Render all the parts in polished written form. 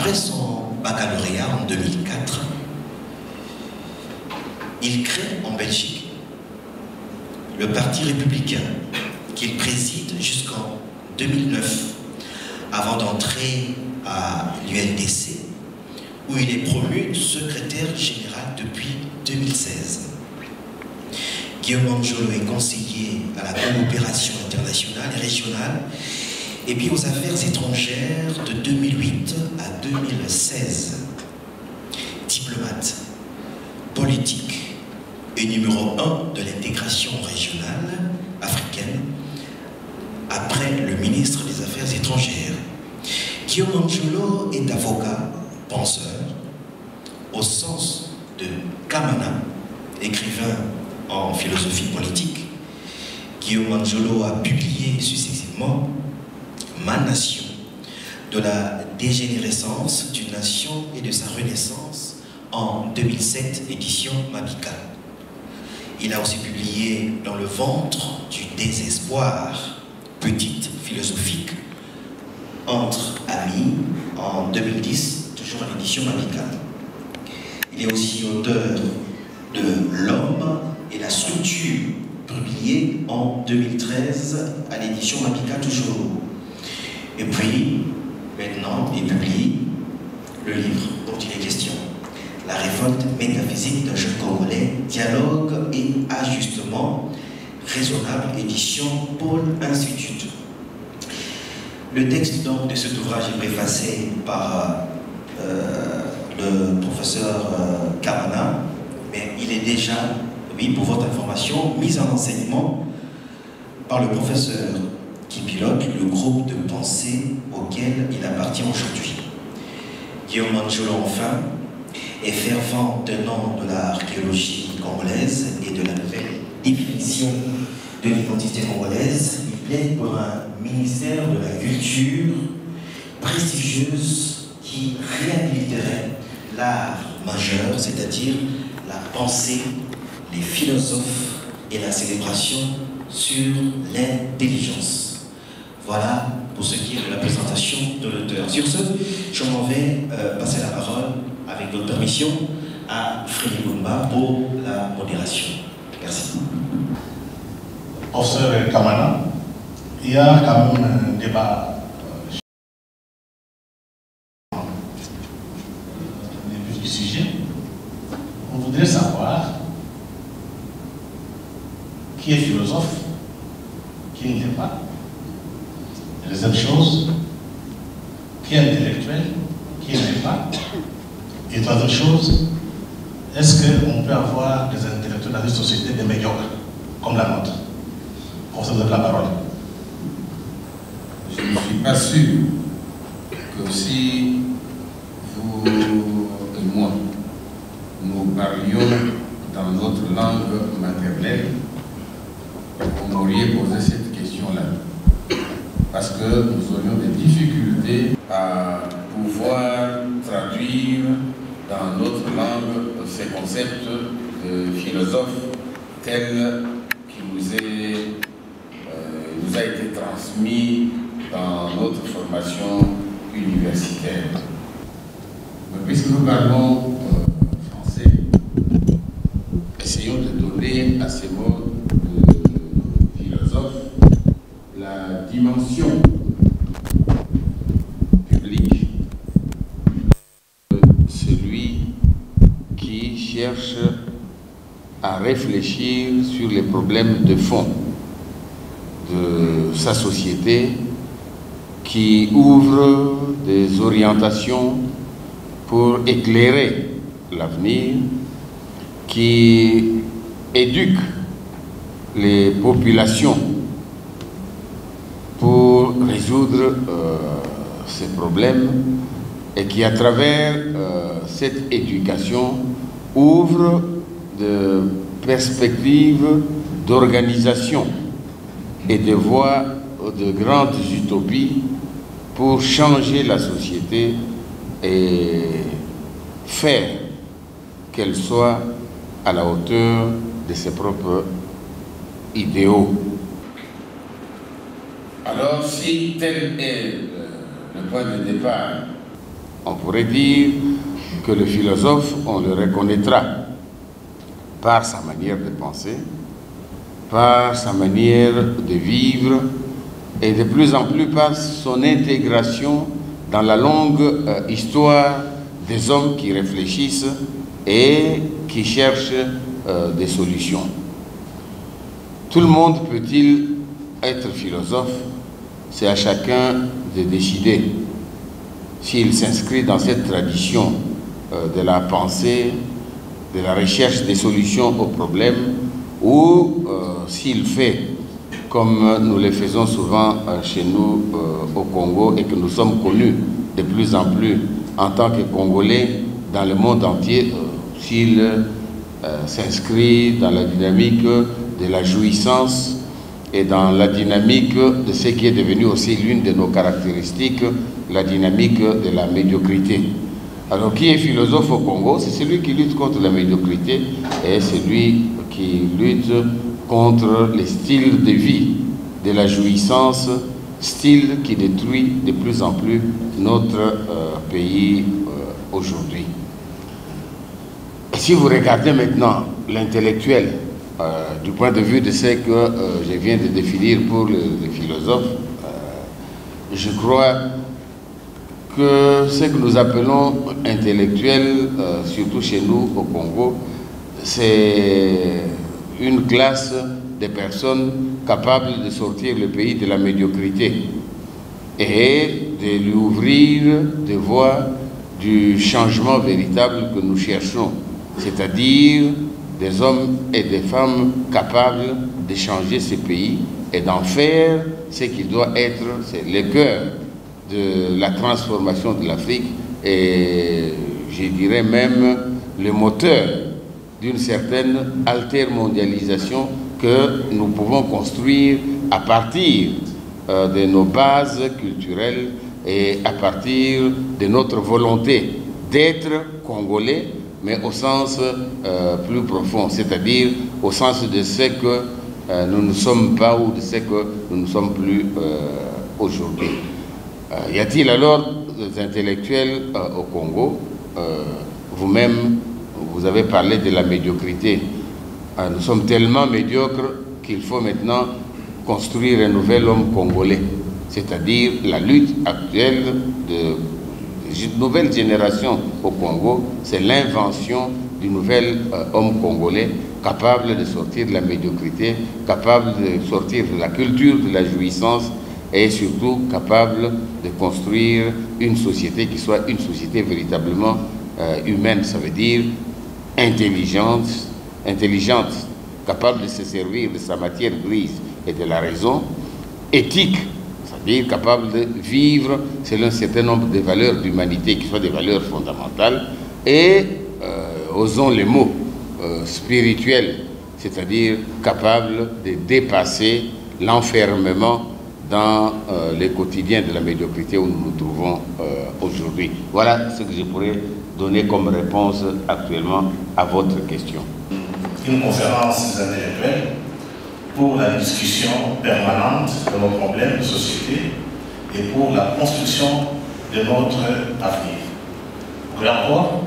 Après son baccalauréat en 2004, il crée en Belgique le Parti républicain qu'il préside jusqu'en 2009 avant d'entrer à l'UNDC où il est promu secrétaire général depuis 2016. Guillaume Anjolo est conseiller à la coopération internationale et régionale et puis aux affaires étrangères de 2008 à 2016. Diplomate, politique et numéro 1 de l'intégration régionale africaine après le ministre des Affaires étrangères. Guillaume Anjolo est avocat, penseur, au sens de Kamana, écrivain en philosophie politique. Guillaume Anjolo a publié successivement Ma nation, de la dégénérescence d'une nation et de sa renaissance en 2007, édition Mabika. Il a aussi publié Dans le ventre du désespoir, petite philosophique, entre amis, en 2010, toujours à l'édition Mabika. Il est aussi auteur de L'homme et la structure, publié en 2013 à l'édition Mabika toujours. Et puis, maintenant, il publie le livre dont il est question, La révolte métaphysique d'un jeune Congolais, dialogue et ajustement raisonnable, édition Paul Institute. Le texte donc de cet ouvrage est préfacé par le professeur Kamana, mais il est déjà, oui, pour votre information, mis en enseignement par le professeur qui pilote le groupe de pensée auquel il appartient aujourd'hui. Guillaume Anjolo, enfin, est fervent tenant de l'archéologie congolaise et de la nouvelle définition de l'identité congolaise. Il plaide pour un ministère de la culture prestigieuse qui réhabiliterait l'art majeur, c'est-à-dire la pensée, les philosophes et la célébration sur l'intelligence. Voilà pour ce qui est de la présentation de l'auteur. Sur ce, je m'en vais passer la parole, avec votre permission, à Frédéric Goumba pour la modération. Merci. Professeur Kamana, il y a quand même un débat au début du sujet. On voudrait savoir qui est philosophe, qui ne l'est pas. Et deuxième chose, qui est intellectuel, qui ne l'est pas. Et troisième chose, est-ce qu'on peut avoir des intellectuels dans une société de médiocres, comme la nôtre? Professeur, vous avez la parole. Je ne suis pas sûr que si vous et moi, nous parlions dans notre langue maternelle, vous m'auriez posé cette question-là. Parce que nous aurions des difficultés à pouvoir traduire dans notre langue ces concepts de philosophe tels qui nous a été transmis dans notre formation universitaire. Mais puisque nous parlons français, essayons de donner à ces mots de philosophe la dimension publique de celui qui cherche à réfléchir sur les problèmes de fond de sa société, qui ouvre des orientations pour éclairer l'avenir, qui éduque les populations pour résoudre ces problèmes et qui, à travers cette éducation, ouvre de perspectives d'organisation et de voies de grandes utopies pour changer la société et faire qu'elle soit à la hauteur de ses propres idéaux. Alors, si tel est le point de départ, on pourrait dire que le philosophe, on le reconnaîtra par sa manière de penser, par sa manière de vivre et de plus en plus par son intégration dans la longue histoire des hommes qui réfléchissent et qui cherchent des solutions. Tout le monde peut-il être philosophe? C'est à chacun de décider s'il s'inscrit dans cette tradition de la pensée, de la recherche des solutions aux problèmes, ou s'il fait comme nous le faisons souvent chez nous au Congo et que nous sommes connus de plus en plus en tant que Congolais dans le monde entier, s'il s'inscrit dans la dynamique de la jouissance et dans la dynamique de ce qui est devenu aussi l'une de nos caractéristiques, la dynamique de la médiocrité. Alors, qui est philosophe au Congo? C'est celui qui lutte contre la médiocrité et celui qui lutte contre les styles de vie de la jouissance, style qui détruit de plus en plus notre pays aujourd'hui. Si vous regardez maintenant l'intellectuel, du point de vue de ce que je viens de définir pour le philosophe, je crois que ce que nous appelons intellectuel, surtout chez nous au Congo, c'est une classe de personnes capables de sortir le pays de la médiocrité et de lui ouvrir des voies du changement véritable que nous cherchons, c'est-à-dire des hommes et des femmes capables de changer ce pays et d'en faire ce qu'il doit être, c'est le cœur de la transformation de l'Afrique et je dirais même le moteur d'une certaine altermondialisation que nous pouvons construire à partir de nos bases culturelles et à partir de notre volonté d'être congolais, mais au sens plus profond, c'est-à-dire au sens de ce que nous ne sommes pas ou de ce que nous ne sommes plus aujourd'hui. Y a-t-il alors des intellectuels au Congo? Vous-même, vous avez parlé de la médiocrité. Nous sommes tellement médiocres qu'il faut maintenant construire un nouvel homme congolais, c'est-à-dire la lutte actuelle de nouvelle génération au Congo, c'est l'invention du nouvel homme congolais capable de sortir de la médiocrité, capable de sortir de la culture de la jouissance et surtout capable de construire une société qui soit une société véritablement humaine, ça veut dire intelligente, capable de se servir de sa matière grise et de la raison, éthique, c'est-à-dire capable de vivre selon un certain nombre de valeurs d'humanité qui soient des valeurs fondamentales, et, osons les mots, spirituel, c'est-à-dire capable de dépasser l'enfermement dans les quotidiens de la médiocrité où nous nous trouvons aujourd'hui. Voilà ce que je pourrais donner comme réponse actuellement à votre question. Une conférence intellectuelle pour la discussion permanente de nos problèmes de société et pour la construction de notre avenir. Vous voulez encore?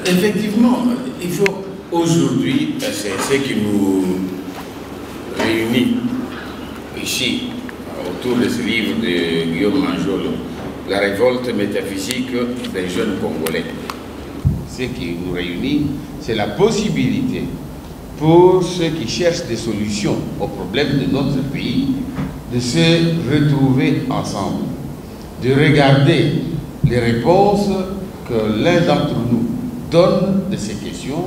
Effectivement, il faut aujourd'hui, c'est ce qui nous réunit ici, autour de ce livre de Guillaume Manjolo, La révolte métaphysique des jeunes Congolais. Ce qui nous réunit, c'est la possibilité pour ceux qui cherchent des solutions aux problèmes de notre pays de se retrouver ensemble, de regarder les réponses que l'un d'entre nous donne de ces questions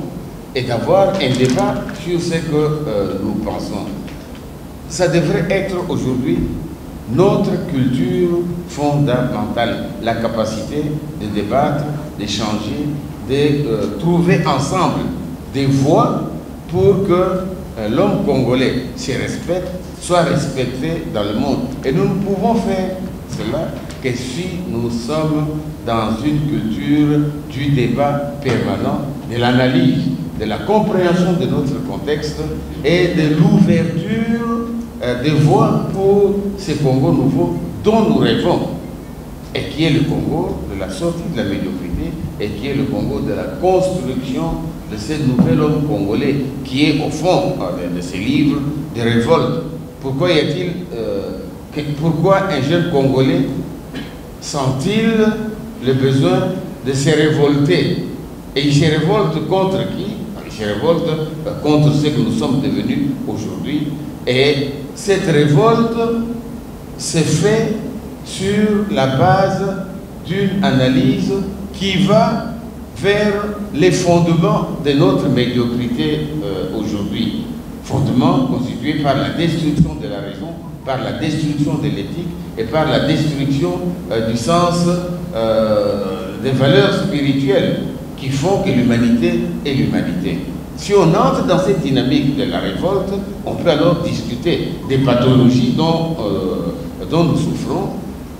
et d'avoir un débat sur ce que nous pensons. Ça devrait être aujourd'hui notre culture fondamentale, la capacité de débattre, d'échanger, de trouver ensemble des voies pour que l'homme congolais se respecte, soit respecté dans le monde. Et nous ne pouvons faire cela que si nous sommes dans une culture du débat permanent, de l'analyse, de la compréhension de notre contexte et de l'ouverture des voies pour ce Congo nouveau dont nous rêvons. et qui est le Congo de la sortie de la médiocrité, et qui est le Congo de la construction de ce nouvel homme congolais, qui est au fond de ces livres de révolte. Pourquoi y a-t-il, pourquoi un jeune Congolais sent-il le besoin de se révolter? Et il se révolte contre qui? Il se révolte contre ce que nous sommes devenus aujourd'hui. Et cette révolte se fait sur la base d'une analyse qui va vers les fondements de notre médiocrité aujourd'hui. Fondements constitués par la destruction de la raison, par la destruction de l'éthique et par la destruction du sens des valeurs spirituelles qui font que l'humanité est l'humanité. Si on entre dans cette dynamique de la révolte, on peut alors discuter des pathologies dont nous souffrons.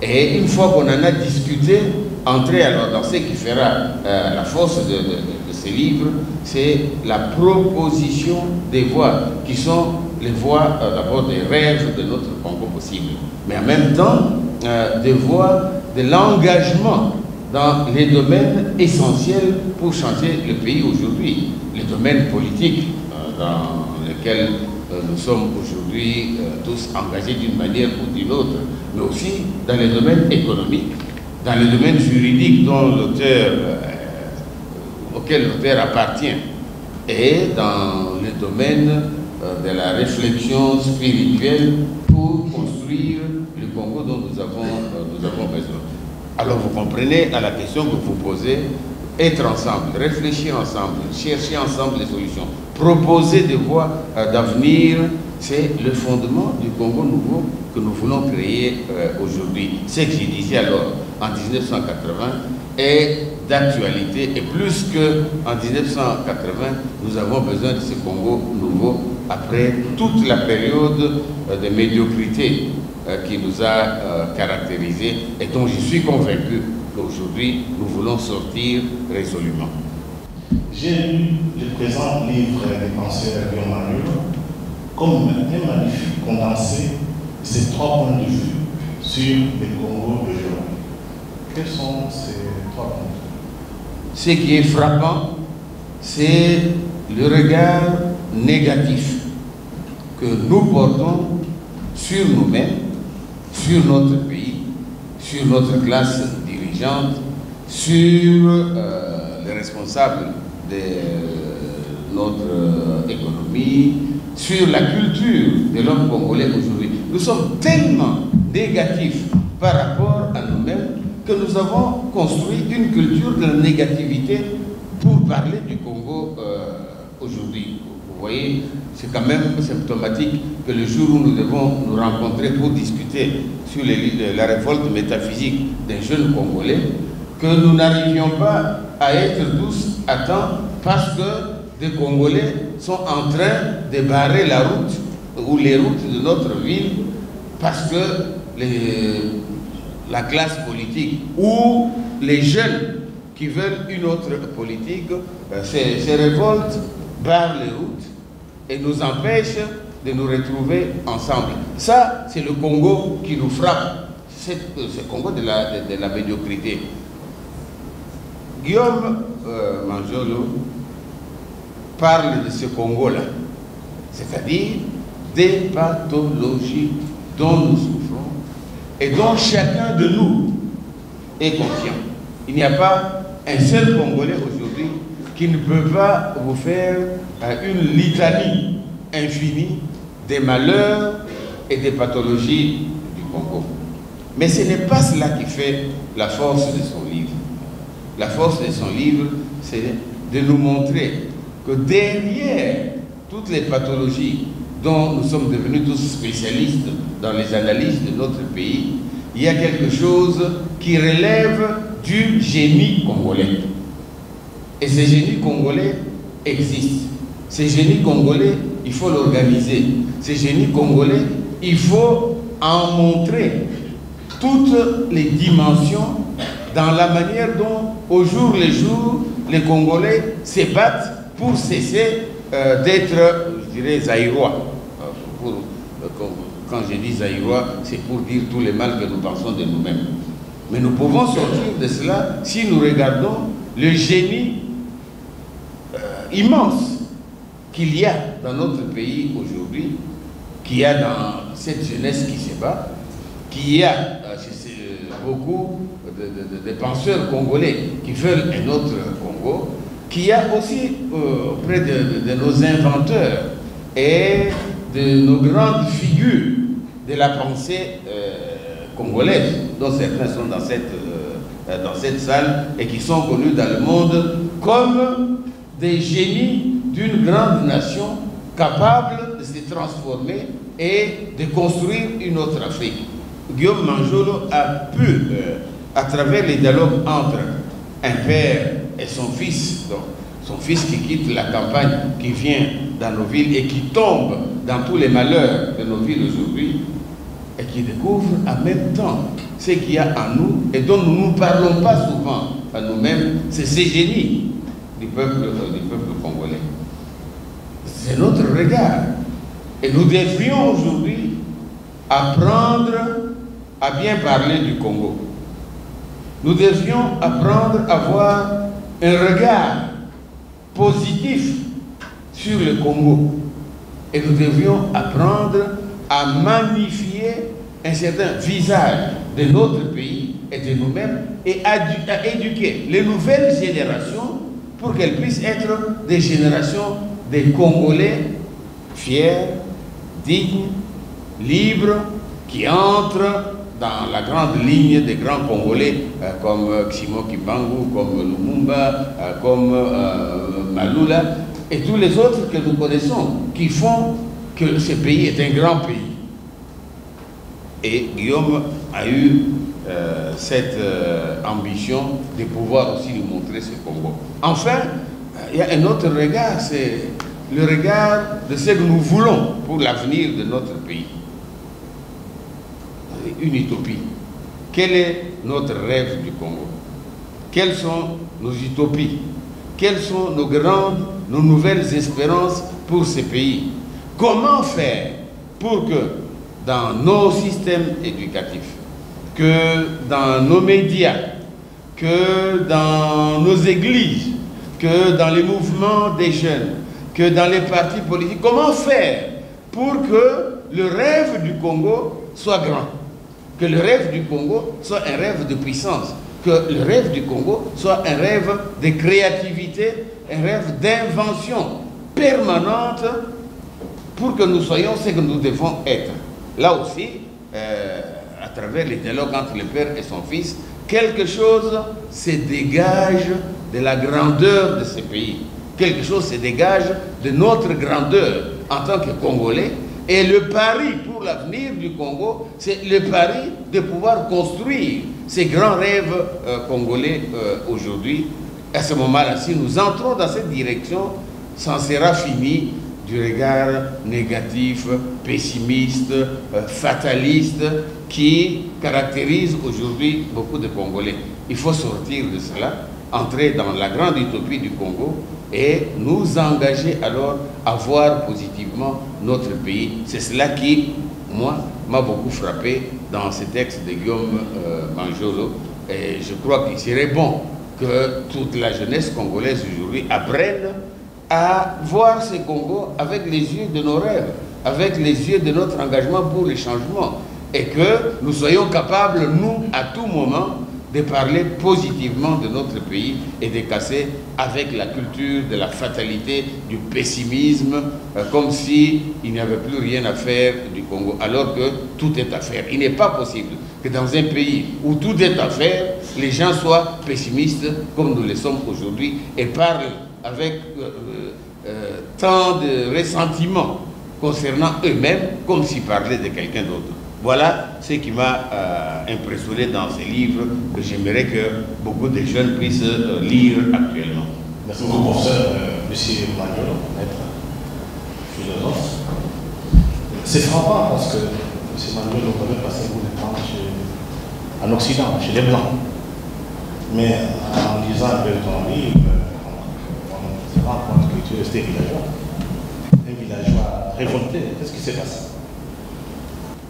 Et une fois qu'on en a discuté, entrer alors dans ce qui fera la force de ces livres, c'est la proposition des voies, qui sont les voies d'abord des rêves de notre Congo possible, mais en même temps des voies de l'engagement dans les domaines essentiels pour changer le pays aujourd'hui. Les domaines politiques dans lesquels nous sommes aujourd'hui tous engagés d'une manière ou d'une autre, mais aussi dans les domaines économiques, dans les domaines juridiques auquel l'auteur appartient, et dans les domaines de la réflexion spirituelle pour construire le Congo dont nous avons besoin. Alors vous comprenez, à la question que vous posez, être ensemble, réfléchir ensemble, chercher ensemble les solutions, proposer des voies d'avenir, c'est le fondement du Congo nouveau que nous voulons créer aujourd'hui. Ce que je disais alors en 1980 est d'actualité, et plus qu'en 1980, nous avons besoin de ce Congo nouveau après toute la période de médiocrité qui nous a caractérisés et dont je suis convaincu qu'aujourd'hui nous voulons sortir résolument. J'ai lu le présent livre des pensées de Guillaume Marlure comme un magnifique condensé de ces trois points de vue sur le Congo d'aujourd'hui. Quels sont ces trois points de vue? Ce qui est frappant, c'est le regard négatif que nous portons sur nous-mêmes, sur notre pays, sur notre classe dirigeante, sur les responsables de notre économie, sur la culture de l'homme congolais aujourd'hui. Nous sommes tellement négatifs par rapport à nous-mêmes que nous avons construit une culture de la négativité pour parler du Congo aujourd'hui. Vous voyez, c'est quand même symptomatique que le jour où nous devons nous rencontrer pour discuter sur la révolte métaphysique des jeunes Congolais, que nous n'arrivions pas à être tous à temps parce que des Congolais sont en train de barrer la route ou les routes de notre ville parce que la classe politique ou les jeunes qui veulent une autre politique se révoltent, barrent les routes et nous empêchent de nous retrouver ensemble. Ça, c'est le Congo qui nous frappe. C'est le Congo de la médiocrité. Guillaume Manjolo parle de ce Congo-là, c'est-à-dire des pathologies dont nous souffrons et dont chacun de nous est conscient. Il n'y a pas un seul Congolais aujourd'hui qui ne peut pas vous faire une litanie infinie des malheurs et des pathologies du Congo. Mais ce n'est pas cela qui fait la force de son livre. La force de son livre, c'est de nous montrer que derrière toutes les pathologies dont nous sommes devenus tous spécialistes dans les analyses de notre pays, il y a quelque chose qui relève du génie congolais. Et ce génie congolais existe. Ce génie congolais, il faut l'organiser. Ce génie congolais, il faut en montrer toutes les dimensions dans la manière dont, au jour le jour, les Congolais se battent pour cesser d'être, je dirais, zaïrois. Quand je dis zaïrois, c'est pour dire tout le mal que nous pensons de nous-mêmes. Mais nous pouvons sortir de cela si nous regardons le génie immense qu'il y a dans notre pays aujourd'hui, qu'il y a dans cette jeunesse qui se bat, qu'il y a beaucoup de penseurs congolais qui veulent un autre Congo, qu'il y a aussi auprès de nos inventeurs et de nos grandes figures de la pensée congolaise, dont certains sont dans cette salle et qui sont connus dans le monde comme des génies d'une grande nation capable de se transformer et de construire une autre Afrique. Guillaume Manjolo a pu, à travers les dialogues entre un père et son fils, donc son fils qui quitte la campagne, qui vient dans nos villes et qui tombe dans tous les malheurs de nos villes aujourd'hui, et qui découvre en même temps ce qu'il y a en nous et dont nous ne parlons pas souvent à nous-mêmes, c'est ces génies du peuple congolais. C'est notre regard. Et nous devrions aujourd'hui apprendre à bien parler du Congo. Nous devrions apprendre à avoir un regard positif sur le Congo. Et nous devrions apprendre à magnifier un certain visage de notre pays et de nous-mêmes et à éduquer les nouvelles générations pour qu'elles puissent être des générations de Congolais fiers, dignes, libres, qui entrent dans la grande ligne des grands Congolais comme Simon Kimbangu, comme Lumumba, comme Malula et tous les autres que nous connaissons qui font que ce pays est un grand pays. Et Guillaume a eu cette ambition de pouvoir aussi nous montrer ce Congo. Enfin, il y a un autre regard, c'est le regard de ce que nous voulons pour l'avenir de notre pays. Une utopie. Quel est notre rêve du Congo? Quelles sont nos utopies? Quelles sont nos nouvelles espérances pour ce pays? Comment faire pour que dans nos systèmes éducatifs, que dans nos médias, que dans nos églises, que dans les mouvements des jeunes, que dans les partis politiques, comment faire pour que le rêve du Congo soit grand? Que le rêve du Congo soit un rêve de puissance, que le rêve du Congo soit un rêve de créativité, un rêve d'invention permanente pour que nous soyons ce que nous devons être. Là aussi, à travers les dialogues entre le père et son fils, quelque chose se dégage de la grandeur de ce pays. Quelque chose se dégage de notre grandeur en tant que Congolais. Et le pari pour l'avenir du Congo, c'est le pari de pouvoir construire ces grands rêves congolais aujourd'hui. À ce moment-là, si nous entrons dans cette direction, ça sera fini du regard négatif, pessimiste, fataliste qui caractérise aujourd'hui beaucoup de Congolais. Il faut sortir de cela, entrer dans la grande utopie du Congo et nous engager alors à voir positivement notre pays. C'est cela qui, moi, m'a beaucoup frappé dans ce texte de Guillaume Manjolo. Et je crois qu'il serait bon que toute la jeunesse congolaise aujourd'hui apprenne à voir ce Congo avec les yeux de nos rêves, avec les yeux de notre engagement pour les changements. Et que nous soyons capables, nous, à tout moment, de parler positivement de notre pays et de casser avec la culture de la fatalité, du pessimisme, comme s'il n'y avait plus rien à faire du Congo, alors que tout est à faire. Il n'est pas possible que dans un pays où tout est à faire, les gens soient pessimistes comme nous le sommes aujourd'hui et parlent avec tant de ressentiment concernant eux-mêmes comme s'ils parlaient de quelqu'un d'autre. Voilà ce qui m'a impressionné dans ces livres que j'aimerais que beaucoup de jeunes puissent lire actuellement. Merci beaucoup, professeur. Monsieur Manjolo, maître philosophe. C'est frappant parce que M. Manjolo avait passé beaucoup de temps en Occident, chez les Blancs. Mais en lisant un peu ton livre, on se rend compte que tu restais villageois. Un villageois révolté. Qu'est-ce qui s'est passé?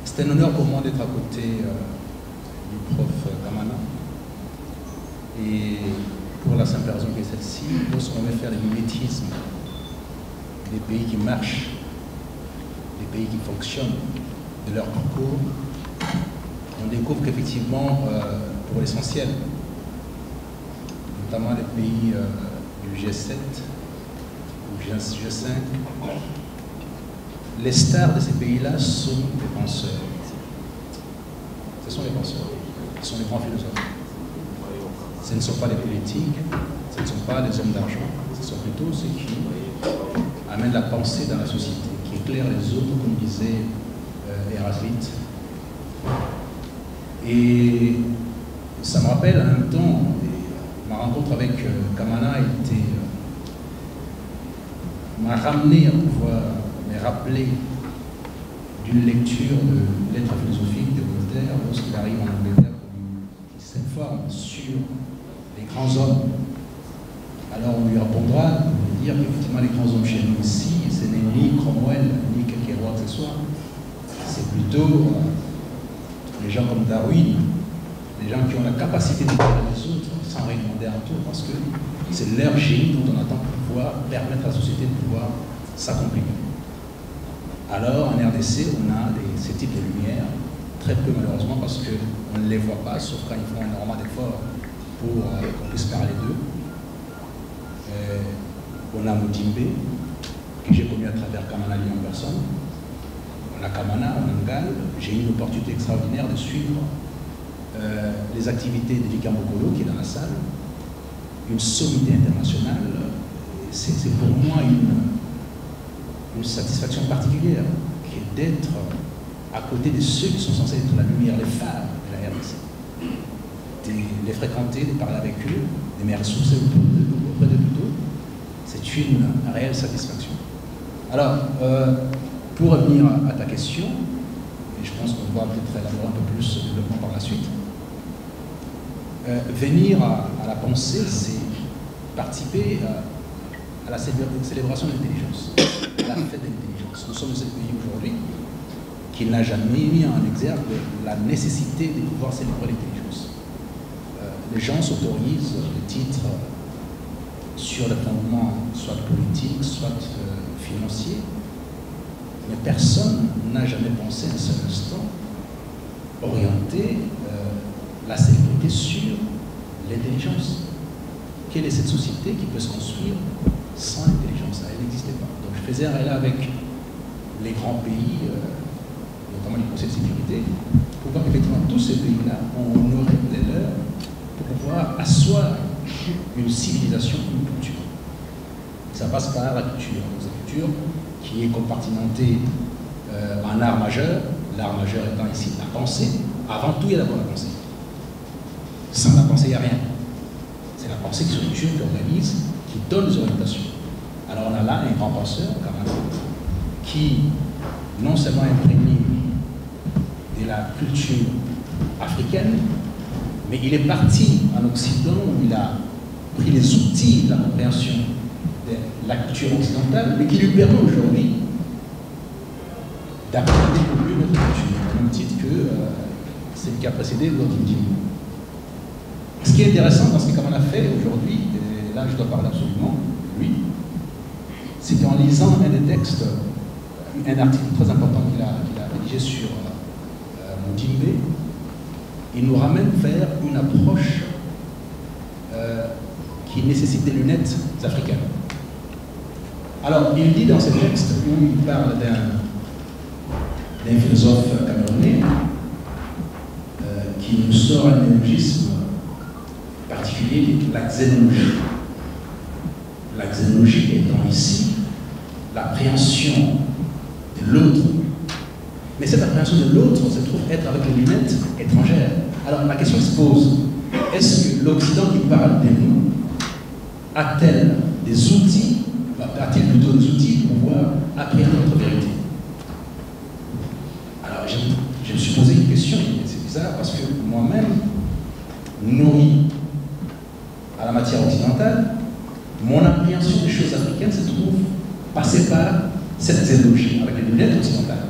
C'est un honneur pour moi d'être à côté du du prof Kamana. Et pour la simple raison que celle-ci, lorsqu'on veut faire le mimétisme des pays qui marchent, des pays qui fonctionnent, de leur parcours, on découvre qu'effectivement, pour l'essentiel, notamment les pays du G7 ou G5, les stars de ces pays-là sont des penseurs. Ce sont les penseurs, ce sont les grands philosophes. Ce ne sont pas les politiques, ce ne sont pas les hommes d'argent, ce sont plutôt ceux qui amènent la pensée dans la société, qui éclairent les autres, comme disait Héraclite. Et ça me rappelle un temps, ma rencontre avec Kamana m'a ramené à pouvoir me rappeler d'une lecture de lettres philosophiques de Voltaire lorsqu'il arrive en Angleterre, il s'informe sur les grands hommes. Alors on lui répondra de dire qu'effectivement les grands hommes chez nous ici, ce n'est ni Cromwell, ni quelque roi que ce soit, c'est plutôt les gens comme Darwin, les gens qui ont la capacité d'éclairer les autres sans rien demander un tour, parce que c'est leur génie dont on attend pour pouvoir permettre à la société de pouvoir s'accomplir. Alors en RDC, on a ces types de lumières, très peu malheureusement parce qu'on ne les voit pas, sauf quand ils font énormément d'efforts pour qu'on puisse parler d'eux. On a Mudimbe, que j'ai connu à travers Kamana en personne. On a Kamana en Angal. J'ai eu une opportunité extraordinaire de suivre les activités de Vicam Bokolo, qui est dans la salle. Une sommité internationale. C'est pour moi une satisfaction particulière, qui est d'être à côté de ceux qui sont censés être la lumière, les phares de la RDC. De les fréquenter, de parler avec eux, de me ressourcer auprès de plutôt, c'est une réelle satisfaction. Alors, pour revenir à ta question, et je pense qu'on va peut-être élaborer un peu plus ce développement par la suite, venir à la pensée, c'est participer à la célébration de l'intelligence, à la fête de l'intelligence. Nous sommes dans ce pays aujourd'hui qui n'a jamais mis en exergue la nécessité de pouvoir célébrer l'intelligence. Les gens s'autorisent des titres sur le fondement soit politique, soit financier, mais personne n'a jamais pensé un seul instant orienter la célébrité sur l'intelligence. Quelle est cette société qui peut se construire sans intelligence? Elle n'existait pas. Donc je faisais un relais avec les grands pays, notamment les conseils de sécurité, pour voir qu'effectivement tous ces pays-là ont honoré les leurs pour pouvoir asseoir une civilisation, une culture. Ça passe par la culture. La culture qui est compartimentée en art majeur, l'art majeur étant ici la pensée. Avant tout, il y a d'abord la pensée. Sans la pensée, il n'y a rien. C'est la pensée qui structure, qui organise, qui donne des orientations. Alors on a là un grand penseur, Kamana, qui non seulement est imprégné de la culture africaine, mais il est parti en Occident où il a pris les outils de la compréhension de la culture occidentale, mais qui lui permet aujourd'hui d'appréhender mieux notre culture, au même titre que celle qui a précédé l'autre Indien. Ce qui est intéressant dans ce que Kamana fait aujourd'hui, et là je dois parler absolument de lui, c'est qu'en lisant un des textes, un article très important qu'il a rédigé sur Mudimbe, il nous ramène vers une approche qui nécessite des lunettes africaines. Alors, il dit dans ce texte où il parle d'un philosophe camerounais qui nous sort un néologisme particulier, la xénologie. La xénologie étant ici l'appréhension de l'autre. Mais cette appréhension de l'autre se trouve être avec les lunettes étrangères. Alors la question se pose, est-ce que l'Occident qui parle de nous a-t-elle des outils, a-t-il plutôt des outils pour pouvoir appréhender notre vérité? Alors je me suis posé une question, c'est bizarre parce que moi-même, nourri à la matière occidentale, mon appréhension des choses africaines se trouve passée par cette xénologie avec les lunettes occidentales.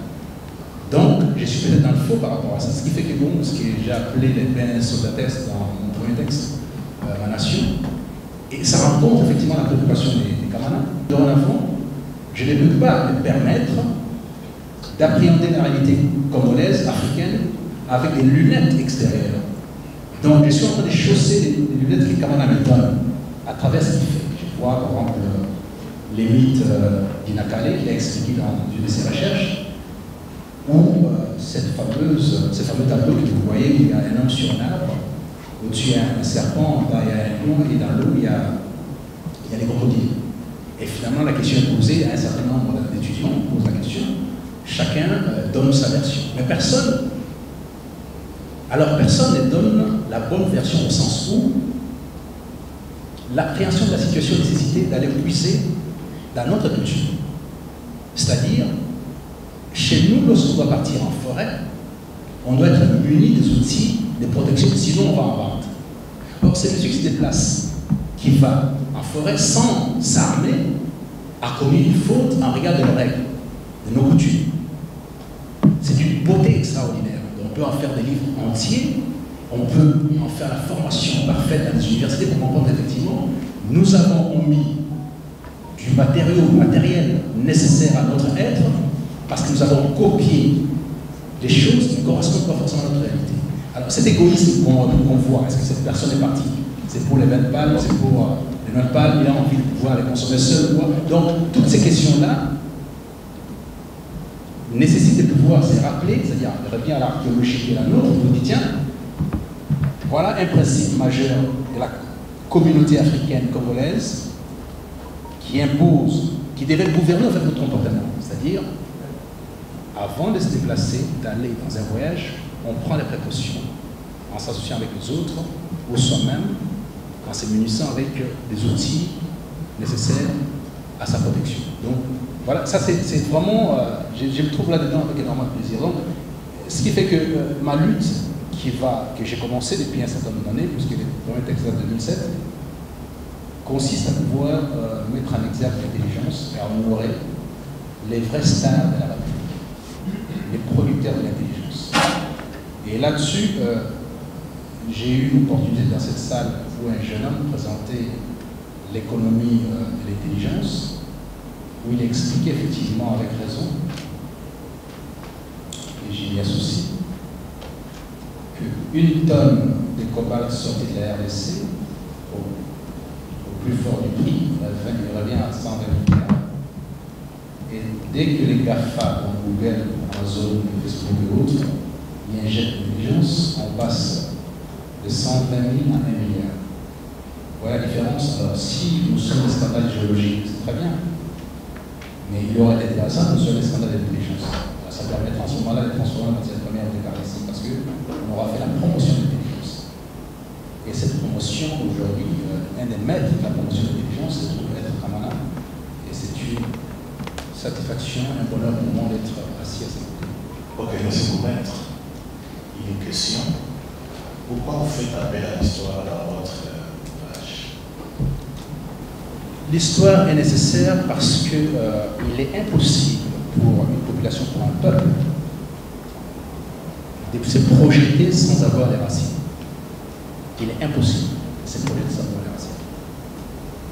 Donc, je suis peut-être dans le faux par rapport à ça. Ce qui fait que bon, ce que j'ai appelé les peines soldates dans mon premier texte, Ma Nation, et ça rencontre effectivement la préoccupation des Kamana. Dorénavant, je ne peux pas me permettre d'appréhender la réalité congolaise, africaine, avec des lunettes extérieures. Donc je suis en train de chausser les lunettes que Kamana me donne à travers ce qu'il fait. Je vois par exemple les mythes d'Inakale qu'il a expliqué dans une de ses recherches, où ce fameux tableau que vous voyez, il y a un homme sur un arbre, au-dessus il y a un serpent, en bas il y a un lion, et dans l'eau il y a les crocodiles. Et finalement la question est posée à un certain nombre d'étudiants, on pose la question, chacun donne sa version. Mais personne ne donne la bonne version au sens où l'appréhension de la situation nécessitait d'aller puiser dans notre culture. C'est-à-dire, chez nous, lorsqu'on doit partir en forêt, on doit être muni des outils de protection, sinon on va en vente. Or, c'est monsieur qui se déplace, qui va en forêt sans s'armer, a commis une faute en regard de nos règles, de nos coutumes. C'est une beauté extraordinaire. On peut en faire des livres entiers, on peut en faire la formation parfaite dans les universités pour comprendre effectivement, nous avons omis du matériel nécessaire à notre être parce que nous avons copié des choses qui ne correspondent pas forcément à notre réalité. Alors cet égoïsme qu'on voit, est-ce que cette personne est partie? C'est pour les 20 palmes, c'est pour les 20 palmes, il a envie de pouvoir les consommer seul. Donc toutes ces questions-là nécessitent de pouvoir se rappeler, c'est-à-dire de revenir à l'archéologie qui est la nôtre, on nous dit tiens, voilà un principe majeur de la communauté africaine congolaise qui impose, qui devait gouverner en fait notre comportement. C'est-à-dire, avant de se déplacer, d'aller dans un voyage, on prend des précautions en s'associant avec les autres ou soi-même, en se munissant avec des outils nécessaires à sa protection. Donc voilà, ça c'est vraiment, je me trouve là-dedans avec énormément de plaisir. Donc, ce qui fait que ma lutte que j'ai commencé depuis un certain nombre d'années, puisque le premier texte date de 2007, consiste à pouvoir mettre en exergue l'intelligence et à honorer les vrais stars de la République, les producteurs de l'intelligence. Et là-dessus, j'ai eu une opportunité dans cette salle où un jeune homme présentait l'économie de l'intelligence, où il expliquait effectivement avec raison, et j'y m'y associe, qu'une tonne de cobalt sortie de la RDC, au plus fort du prix, il revient à 120 milliards. Et dès que les GAFA, comme Google, Amazon, Facebook et autres, y injectent l'intelligence, on passe de 120 000 à 1 milliard. Voilà la différence. Alors, si nous sommes des scandales géologiques, c'est très bien. Mais il aurait été intéressant que nous soyons des scandales d'intelligence. Ça permettra en ce moment-là de transformer la matière première de ici, parce qu'on aura fait la promotion de l'intelligence. Et cette promotion, aujourd'hui, un des maîtres de la promotion de l'intelligence, c'est le maître Kamana. Et c'est une satisfaction, un bonheur pour moi d'être assis à ses côtés. Ok, merci beaucoup, maître. Il y a une question. Pourquoi vous faites appel à l'histoire dans votre page? L'histoire est nécessaire parce qu'il est impossible pour une population, pour un peuple, de se projeter sans avoir des racines. Il est impossible de se projeter sans avoir des racines.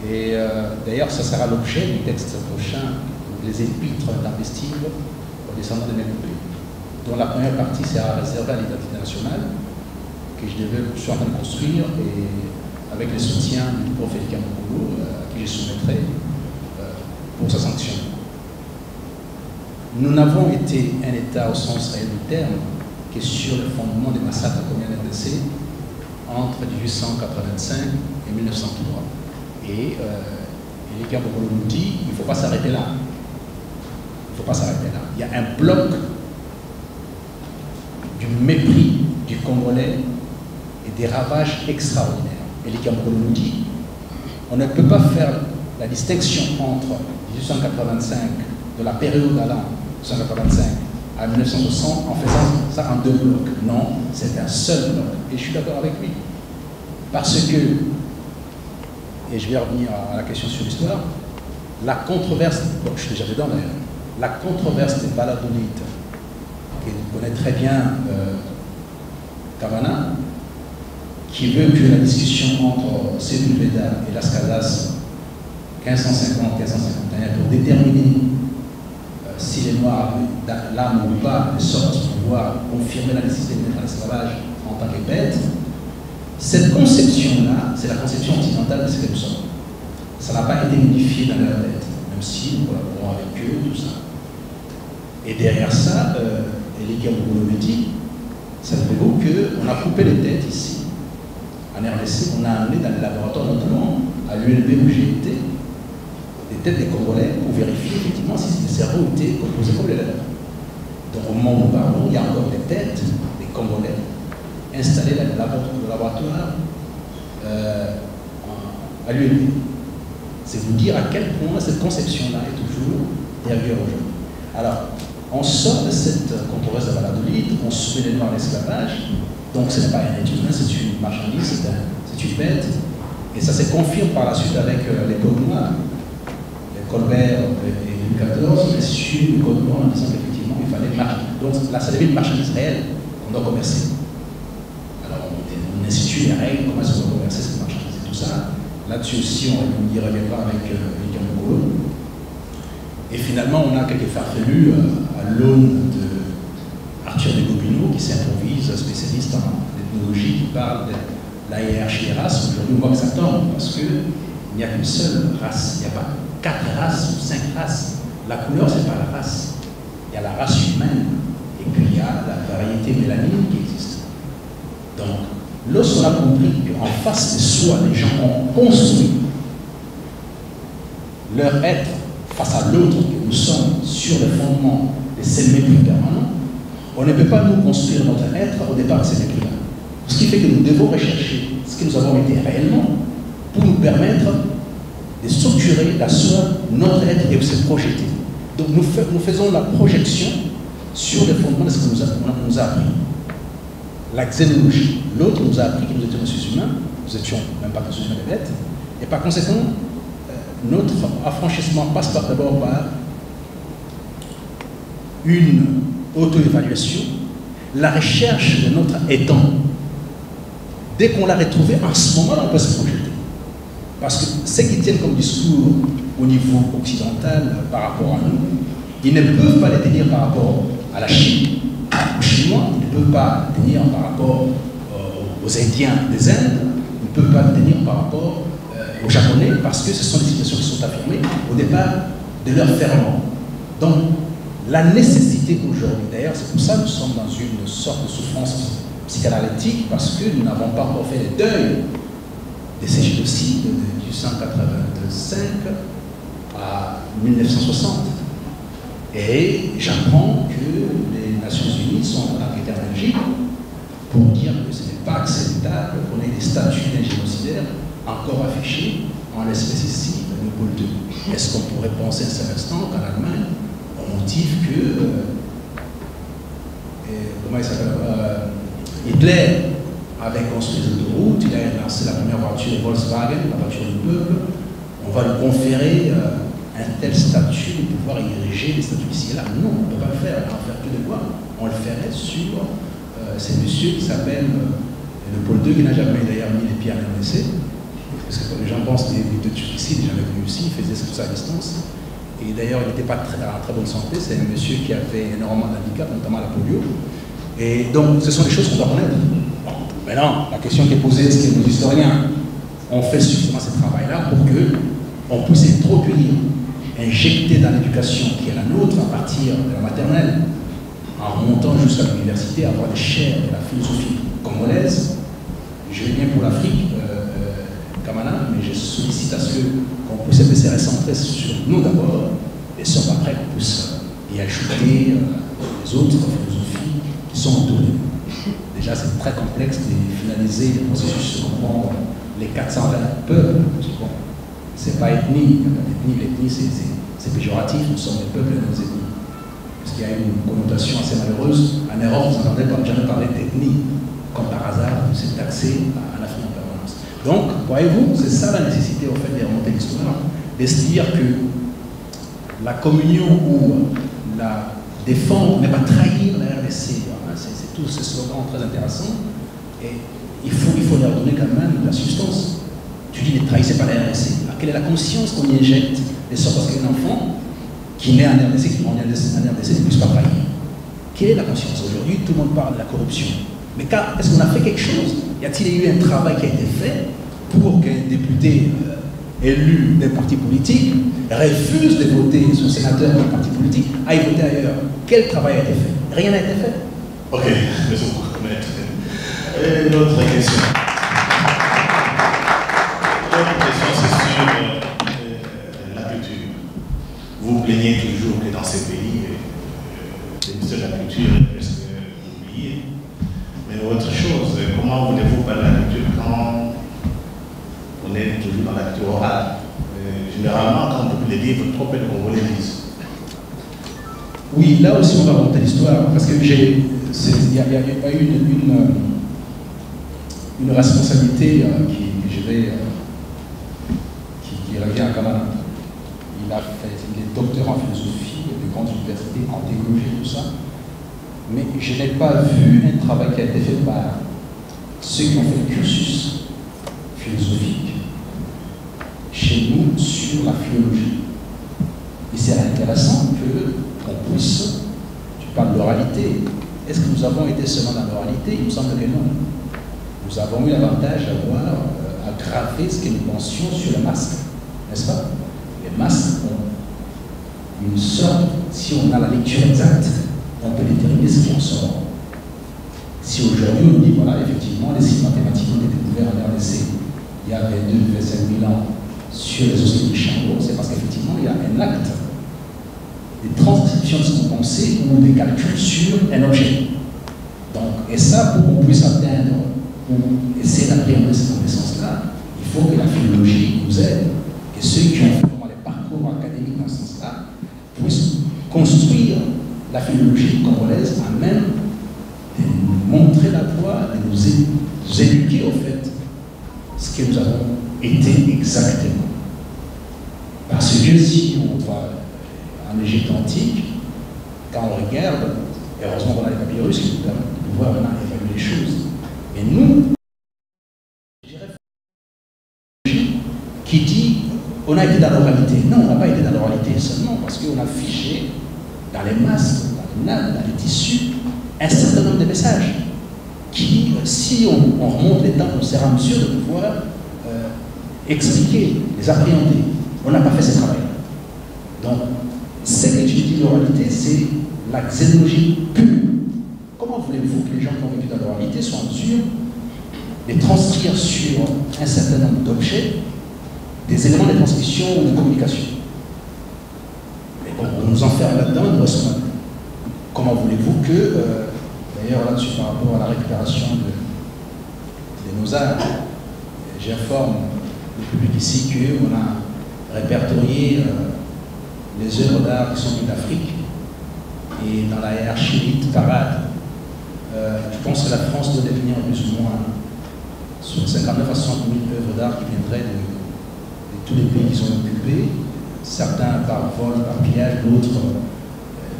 Et d'ailleurs, ça sera l'objet du texte prochain, les épîtres d'Investive aux descendants de Mécoupé, dont la première partie sera réservée à l'identité nationale, que je suis en train de construire, et avec le soutien du prophète Kamokolo, qui je soumettrai pour sa sanction. Nous n'avons été un État au sens réel du terme que sur le fondement des massacres commis en RDC entre 1885 et 1903. Et les Kamokolo nous dit il ne faut pas s'arrêter là. Il ne faut pas s'arrêter là. Il y a un bloc du mépris du Congolais et des ravages extraordinaires. Et les Kamokolo nous dit on ne peut pas faire la distinction entre 1885, de la période allant 1885 à 1960, en faisant ça en deux blocs. Non, c'est un seul bloc. Et je suis d'accord avec lui. Parce que, et je vais revenir à la question sur l'histoire, la controverse, bon, je suis déjà dedans d'ailleurs, la controverse des Baladonites qui connaît très bien Camana, qui veut que la discussion entre Seydou Beda et Las Casas 1550-1551 pour déterminer si les Noirs avaient l'âme ou pas de sorte pour pouvoir confirmer la nécessité de mettre l'esclavage en tant que bête, cette conception-là, c'est la conception occidentale de ce que nous sommes. Ça n'a pas été modifié dans leur tête, même si nous collaborons avec eux, tout ça. Et derrière ça, Elie Kamougou me dit, savez-vous qu'on a coupé les têtes ici, en RDC, on a amené dans les laboratoires, notamment à l'ULB où j'ai été, des têtes des Congolais pour vérifier effectivement si les cerveaux étaient composés comme les lèvres. Donc au moment où nous parlons, il y a encore des têtes des Congolais installées dans le laboratoire à l'ULB. C'est vous dire à quel point cette conception-là est toujours derrière aujourd'hui. Alors, on sort de cette controverse de Valladolid, on soumet les Noirs à l'esclavage, donc ce n'est pas un être humain, c'est une marchandise, c'est une bête, et ça se confirme par la suite avec les codes noirs. Colbert et Louis XIV sur le code noir en disant qu'effectivement il fallait marcher. Donc là, ça devient une marchandise réelle qu'on doit commercer. Alors on institue les règles, comment est-ce qu'on doit commercer cette marchandise et tout ça. Là-dessus aussi, on y reviendra avec les Cameroun. Et finalement, on a quelques farfelus à l'aune de Arthur de Gobineau qui s'improvise spécialiste en ethnologie, qui parle de la hiérarchie des races. Aujourd'hui, on voit que ça tombe parce qu'il n'y a qu'une seule race, il n'y a pas 4 races ou 5 races. La couleur, c'est pas la race. Il y a la race humaine et puis il y a la variété mélanine qui existe. Donc, lorsqu'on a compris qu'en face de soi, les gens ont construit leur être face à l'autre, que nous sommes sur le fondement de ces mépris permanents, on ne peut pas nous construire notre être au départ de ces mépris-là. Ce qui fait que nous devons rechercher ce que nous avons été réellement pour nous permettre de structurer, d'asseoir notre être et de se projeter. Donc nous faisons la projection sur les fondements de ce que nous a appris. La xénologie. L'autre nous a appris que nous étions des humains, nous étions même pas des humains, des bêtes, et par conséquent, notre affranchissement passe d'abord par une auto-évaluation, la recherche de notre étant. Dès qu'on l'a retrouvé, en ce moment-là, on peut se projeter. Parce que ceux qui tiennent comme discours au niveau occidental par rapport à nous, ils ne peuvent pas les tenir par rapport à la Chine, aux Chinois, ils ne peuvent pas les tenir par rapport aux Indiens des Indes, ils ne peuvent pas les tenir par rapport aux Japonais, parce que ce sont des situations qui sont affirmées au départ de leur ferment. Donc, la nécessité aujourd'hui, d'ailleurs, c'est pour ça que nous sommes dans une sorte de souffrance psychanalytique, parce que nous n'avons pas encore fait le deuil de ces génocides de 1885 à 1960. Et j'apprends que les Nations Unies sont en énergie pour dire que ce n'est pas acceptable qu'on ait des statuts d'un génocidaire encore affichés en l'espèce ici de Léopold II. Est-ce qu'on pourrait penser un seul instant qu'en Allemagne, on motive que comment il s'appelle Hitler avait construit les autoroutes, il a lancé la première voiture Volkswagen, la voiture du peuple, on va lui conférer un tel statut de pouvoir ériger les statuts ici et là. Non, on ne peut pas le faire, on va en faire que de quoi. On le ferait sur ces monsieur qui s'appelle Léopold II, qui n'a jamais d'ailleurs mis les pieds à l'RDC, parce que les gens pensent qu'il était ici, il n'est jamais venu ici, il faisait tout ça à distance. Et d'ailleurs, il n'était pas en très bonne santé, c'est un monsieur qui avait énormément d'handicap, notamment la polio. Et donc, ce sont des choses qu'on doit connaître. Bon, maintenant, la question qui est posée, c'est que nos historiens ont fait suffisamment ce travail-là pour qu'on puisse introduire, injecter dans l'éducation qui est la nôtre à partir de la maternelle, en remontant jusqu'à l'université, avoir des chaires de la philosophie congolaise. Je vais bien pour l'Afrique, Camana, mais je sollicite à ce qu'on puisse se recentrer sur nous d'abord, et sur après qu'on puisse y ajouter les autres philosophies qui sont autour de nous. Déjà, c'est très complexe de finaliser le processus de comprendre les 420 peuples. Bon, c'est pas ethnie, l'ethnie c'est péjoratif, nous sommes des peuples et nos ethnies. Parce qu'il y a une connotation assez malheureuse. En Europe, vous n'entendez jamais parler d'ethnie, comme par hasard, c'est taxé en Afrique en permanence. Donc, voyez-vous, c'est ça la nécessité au fait de remonter l'histoire, de se dire que la communion ou la défendre, mais pas trahir la RDC. C'est tous ces slogans très intéressants. Et il faut leur donner quand même la substance. Tu dis ne trahissez pas la RDC. Quelle est la conscience qu'on y injecte de sorte parce qu'un enfant qui naît en RDC, qui grandit en RDC, ne puisse pas trahir? Quelle est la conscience? Aujourd'hui, tout le monde parle de la corruption. Mais est-ce qu'on a fait quelque chose? Y a-t-il eu un travail qui a été fait pour qu'un député élu d'un parti politique refuse de voter son sénateur d'un parti politique, aille voter ailleurs? Quel travail a été fait? Rien n'a été fait. Ok, merci beaucoup, maître. Et l'autre question. L'autre question, c'est sur la culture. Vous plaignez toujours que dans ces pays, le ministère de la Culture est presque oublié. Mais autre chose, comment voulez-vous parler de la culture quand on est toujours dans la culture orale? Généralement, quand on publie les livres, trop peu de Congolais lisent. Oui, là aussi on va remonter l'histoire, parce que il y a eu une responsabilité qui revient à Kamala. Il est docteur en philosophie, de grandes universités, en théologie, tout ça. Mais je n'ai pas vu un travail qui a été fait par ceux qui ont fait le cursus philosophique chez nous sur la philologie. Et c'est intéressant qu'on puisse, tu parles de l'oralité. Est-ce que nous avons été seulement dans l'oralité? Il me semble que non. Nous avons eu l'avantage d'avoir aggravé ce que nous pensions sur le masque, n'est-ce pas? Les masques ont une sorte, si on a la lecture exacte, on peut déterminer ce qui en sort. Si aujourd'hui on dit, voilà, effectivement, les signes mathématiques ont été découverts en RDC il y a 22-25 000 ans sur les ossements du Chambo, c'est parce qu'effectivement il y a un acte de transcription de son pensée ou des calculs sur un objet. Donc, et ça, pour qu'on puisse atteindre ou essayer d'appréhender cette connaissance-là, il faut que la philologie nous aide, que ceux qui ont fait les parcours académiques dans ce sens-là puissent construire la philologie congolaise à même de nous montrer la voie, de nous éduquer au fait ce que nous avons été exactement. Parce que si on va en Égypte antique, quand on regarde, et heureusement qu'on a les papyrus qui nous permettent de pouvoir maintenant évaluer les choses. Mais nous, je dirais, qui dit on a été dans l'oralité. Non, on n'a pas été dans l'oralité seulement parce qu'on a figé dans les masques, dans les nappes, dans les tissus, un certain nombre de messages qui, si on remonte les temps, on sera en mesure de pouvoir expliquer, les appréhender. On n'a pas fait ce travail. Donc, ce que tu dis l'oralité, c'est la xénologie pure. Comment voulez-vous que les gens qui ont vécu dans l'oralité soient en mesure de transcrire sur un certain nombre d'objets des éléments de transmission ou de communication? Mais bon, on nous enferme là-dedans, on doit se mettre. Comment voulez-vous que, d'ailleurs là-dessus par rapport à la récupération de nos arts, j'informe le public ici qu'on a répertorié les œuvres d'art qui sont venues d'Afrique et dans la hiérarchie élite parade. Je pense que la France doit définir plus ou moins sur 59 à 60 000 œuvres d'art qui viendraient de tous les pays qui sont occupés, certains par vol, par pillage, d'autres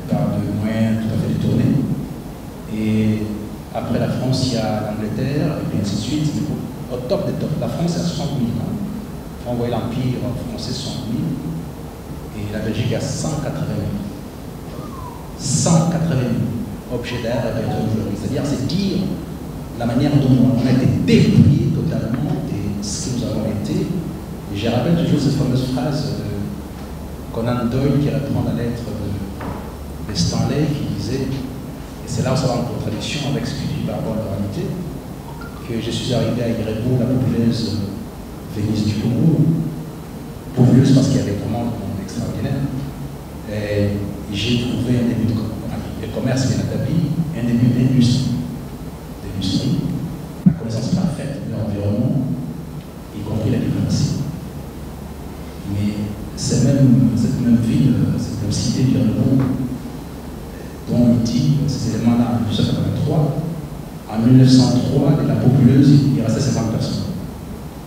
par des moyens tout à fait détournés. Et après la France, il y a l'Angleterre, et puis ainsi de suite. Au top des tops, la France est à 60 000. On voit l'Empire français 60 000, et la Belgique à 180 000. 180 000 objets d'art aujourd'hui. C'est-à-dire, c'est dire la manière dont on a été dépouillé totalement de ce que nous avons été. Et je rappelle toujours cette fameuse phrase de Conan Doyle qui reprend la lettre de Stanley qui disait, et c'est là où ça va en contradiction avec ce que dit par rapport à l'oralité, que je suis arrivé à Irébo, la populeuse Venise du Congo, populeuse parce qu'il y avait vraiment un monde extraordinaire. Et j'ai trouvé un début de commerce bien établi, un début d'industrie, la connaissance parfaite de l'environnement, y compris la diplomatie. Mais cette même ville, cette même cité du Irébo, dont on dit ces éléments-là en 1983, en 1903, de la populeuse, il restait 50 personnes.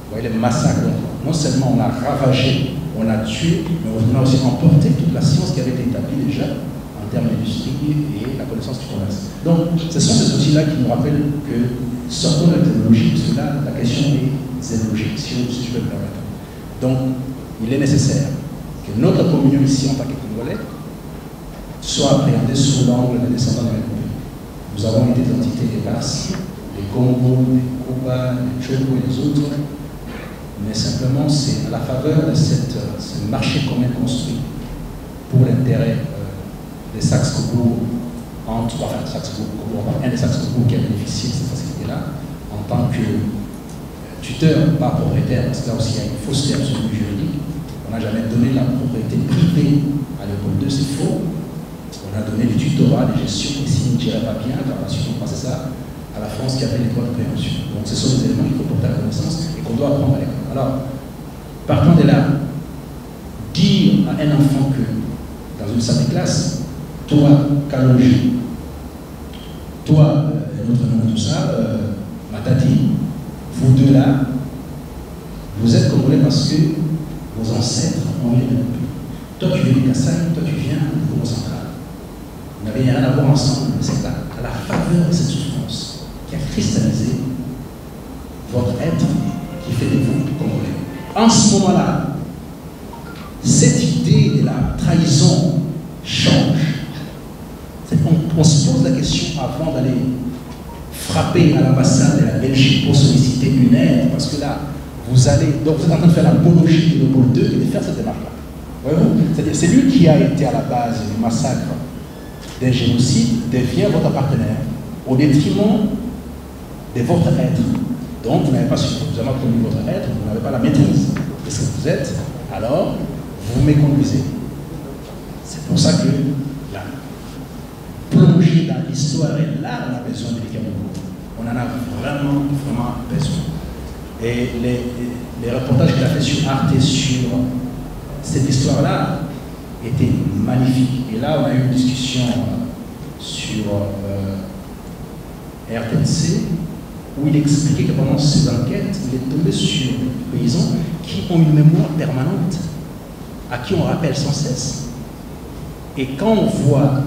Vous voyez les massacres. Non seulement on a ravagé, on a tué, mais on a aussi emporté toute la science qui avait été établie déjà en en termes d'industrie et la connaissance du commerce. Donc, ce sont ces outils-là qui nous rappellent que sortons de la technologie, parce que là, la question est zénologique, si je peux me permettre. Donc, il est nécessaire que notre communion ici, en tant que Congolais, soit appréhendée sous l'angle des descendants de la République. Nous avons été des entités hélas, les Congo, les Kuba, les Tchogo et les autres, mais simplement c'est à la faveur de ce marché commun construit pour l'intérêt des Saxe-Cobourg, un des Saxe-Cobourg qui a bénéficié de cette facilité-là, en tant que tuteur, pas propriétaire, parce que là aussi il y a une fausseté absolue juridique. On n'a jamais donné la propriété privée à Léopold II, c'est faux. On a donné du tutorat, de gestion, et s'il ne tirait pas bien, par la suite on passait ça à la France qui avait les droits de prévention. Donc ce sont des éléments qu'il faut porter à la connaissance et qu'on doit apprendre à l'école. Alors, partant de là, dire à un enfant que dans une salle de classe, toi, Kalonji, toi, notre nom, tout ça, Matati, vous deux là, vous êtes congolais parce que vos ancêtres ont eu le même pays. Toi, tu viens du Kassai, toi, tu viens du Congo central. Vous n'avez rien à voir ensemble, c'est à la faveur de cette souffrance qui a cristallisé votre être qui fait de vous congolais. En ce moment-là, cette idée de la trahison change. On se pose la question avant d'aller frapper à l'ambassade de la Belgique pour solliciter une aide, parce que là, vous êtes en train de faire l'apologie de Léopold II et de faire cette démarche-là. Voyez-vous? C'est-à-dire, c'est lui qui a été à la base du massacre des génocides, devient votre partenaire au détriment de votre être. Donc, vous n'avez pas suffisamment connu votre être, vous n'avez pas la maîtrise de ce que vous êtes, alors vous méconduisez. C'est pour ça que la plongée dans l'histoire, et là, on a besoin de l'équilibre. On en a vraiment, vraiment besoin. Et les reportages qu'il a fait sur Arte sur cette histoire-là étaient magnifiques. Et là, on a eu une discussion sur RTNC où il expliquait que pendant ses enquêtes, il est tombé sur des paysans qui ont une mémoire permanente, à qui on rappelle sans cesse. Et quand on voit,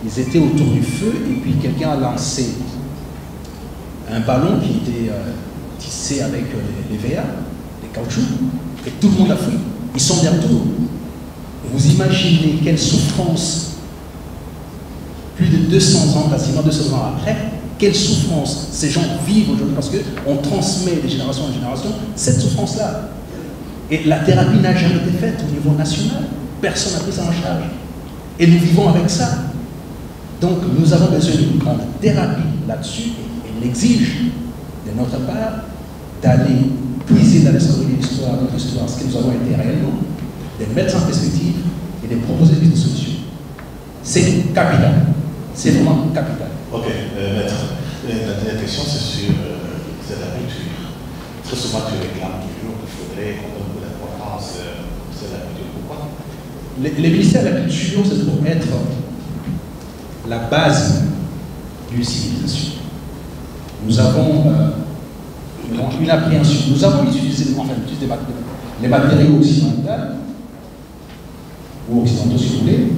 ils étaient autour du feu et puis quelqu'un a lancé un ballon qui était tissé avec les VA, les caoutchoucs, et tout le monde a fui. Ils sont bien autour. Vous imaginez quelle souffrance, plus de 200 ans, quasiment 200 ans après, quelle souffrance ces gens vivent aujourd'hui, parce qu'on transmet de génération en génération cette souffrance-là. Et la thérapie n'a jamais été faite au niveau national. Personne n'a pris ça en charge. Et nous vivons avec ça. Donc nous avons besoin d'une grande thérapie là-dessus, et elle exige de notre part d'aller puiser dans l'histoire de l'histoire, notre histoire, ce que nous avons été réellement, de mettre en perspective et de proposer des solutions. C'est capital. C'est vraiment capital. Ok, maître. La dernière question, c'est sur la culture. Très souvent, tu réclames toujours qu'il faudrait qu'on donne de l'importance à la culture. Pourquoi? Les ministères de la culture, c'est pour être la base d'une civilisation. Nous avons une appréhension. Nous avons utilisé les matériaux occidentaux, ou occidentaux si vous voulez,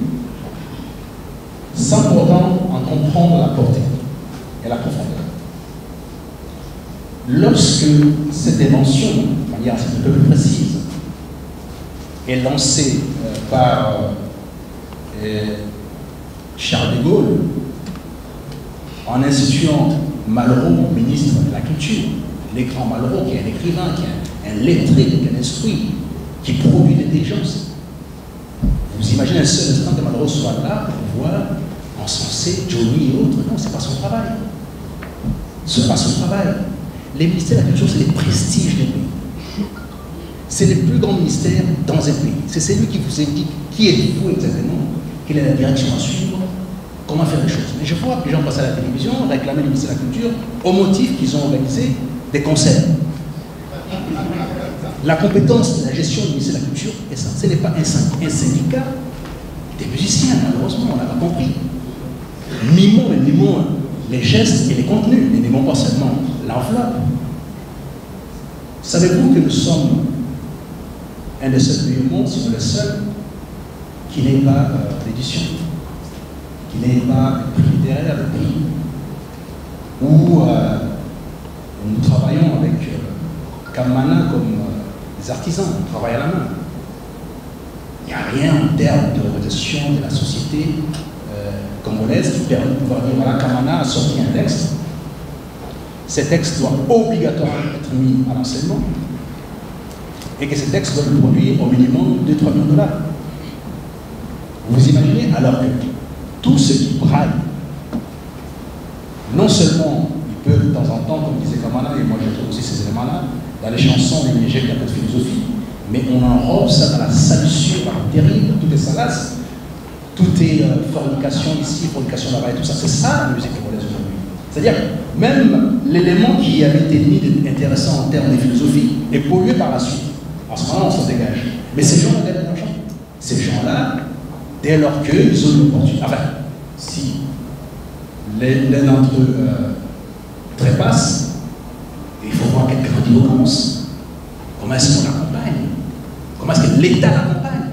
sans pourtant en comprendre la portée et la profondeur. Lorsque cette dimension, de manière un peu plus précise, est lancée par Charles de Gaulle, en instituant Malraux, ministre de la Culture, l'écran Malraux, qui est un écrivain, qui est un lettré, qui est un instruit, qui produit l'intelligence. Vous imaginez un seul instant que Malraux soit là pour pouvoir encenser Johnny et autres. Non, ce n'est pas son travail. Ce n'est pas son travail. Les ministères de la Culture, c'est les prestiges des pays. C'est le plus grand ministère dans un pays. C'est celui qui vous indique qui êtes-vous exactement, quelle est la direction à suivre, comment faire les choses. Mais je vois que les gens passent à la télévision réclamer le ministère de la Culture au motif qu'ils ont organisé des concerts. La compétence de la gestion du ministère de la Culture est ça. Ce n'est pas un syndicat des musiciens, malheureusement, on l'a pas compris. Mimons les gestes et les contenus, mais n'aimons pas seulement l'enveloppe. Savez-vous que nous sommes un des seuls pays au monde, sinon le seul, qui n'ait pas d'édition? qui n'est pas un prix littéraire, un prix où nous travaillons avec Kamana comme des artisans, on travaille à la main. Il n'y a rien en termes de représentation de la société congolaise qui permet de pouvoir dire voilà, Kamana a sorti un texte. Ces textes doivent obligatoirement être mis à l'enseignement et que ces textes doivent produire au minimum 2-3 millions de dollars. Vous imaginez alors que tous ceux qui braillent, non seulement ils peuvent de temps en temps, comme disait Kamana, et moi je trouve aussi ces éléments-là, dans les chansons, les musiques, il y a peu de philosophie, mais on enrobe ça dans la salissure terrible, tout est salace, tout est fornication ici, fornication là-bas et tout ça. C'est ça la musique congolaise aujourd'hui. C'est-à-dire, même l'élément qui avait été mis intéressant en termes de philosophie est pollué par la suite. En ce moment, on s'en dégage. Mais ces gens-là gagnent de l'argent. Ces gens-là, dès lors qu'ils ont une opportunité, enfin, si l'un d'entre eux trépasse, il faut voir quelle grandiloquence. Comment est-ce qu'on l'accompagne? Comment est-ce que l'État l'accompagne?